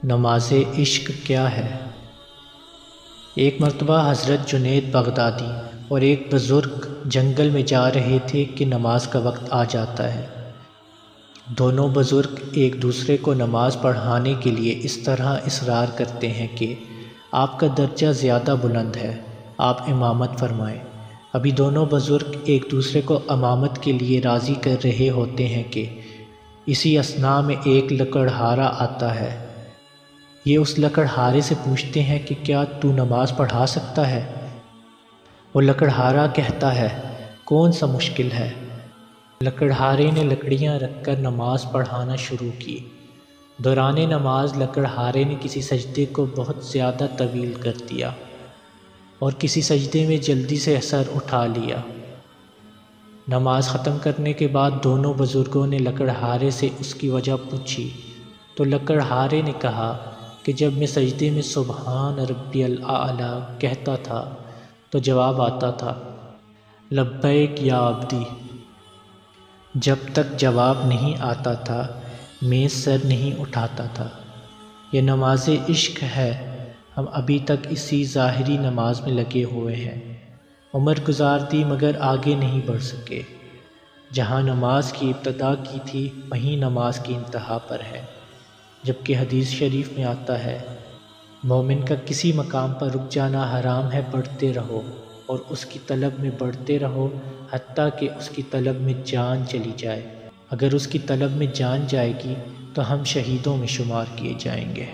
نماز عشق کیا ہے؟ ایک مرتبہ حضرت جنید بغدادی اور ایک بزرگ جنگل میں جا رہے تھے کہ نماز کا وقت آ جاتا ہے۔ دونوں بزرگ ایک دوسرے کو نماز پڑھانے کے لیے اس طرح اصرار کرتے ہیں کہ آپ کا درجہ زیادہ بلند ہے، آپ امامت فرمائیں۔ ابھی دونوں بزرگ ایک دوسرے کو امامت کے لیے راضی کر رہے ہوتے ہیں کہ اسی اثناء میں ایک لکڑہارا آتا ہے۔ یہ اس لکڑہارے سے پوچھتے ہیں کہ کیا تو نماز پڑھا سکتا ہے؟ وہ لکڑہارا کہتا ہے، کون سا مشکل ہے؟ لکڑہارے نے لکڑیاں رکھ کر نماز پڑھانا شروع کی۔ دوران نماز لکڑہارے نے کسی سجدے کو بہت زیادہ طویل کر دیا اور کسی سجدے میں جلدی سے سر اٹھا لیا۔ نماز ختم کرنے کے بعد دونوں بزرگوں نے لکڑہارے سے اس کی وجہ پوچھی تو لکڑہارے نے کہا کہ جب میں سجدے میں سبحان ربی الاعلیٰ کہتا تھا تو جواب آتا تھا، لبیک یا عبدی۔ جب تک جواب نہیں آتا تھا میں سر نہیں اٹھاتا تھا۔ یہ نماز عشق ہے۔ ہم ابھی تک اسی ظاہری نماز میں لگے ہوئے ہیں، عمر گزار دی مگر آگے نہیں بڑھ سکے۔ جہاں نماز کی ابتدا کی تھی وہیں نماز کی انتہا پر ہے، جبکہ حدیث شریف میں آتا ہے، مومن کا کسی مقام پر رک جانا حرام ہے، بڑھتے رہو اور اس کی طلب میں بڑھتے رہو حتیٰ کہ اس کی طلب میں جان چلی جائے۔ اگر اس کی طلب میں جان جائے گی تو ہم شہیدوں میں شمار کیے جائیں گے۔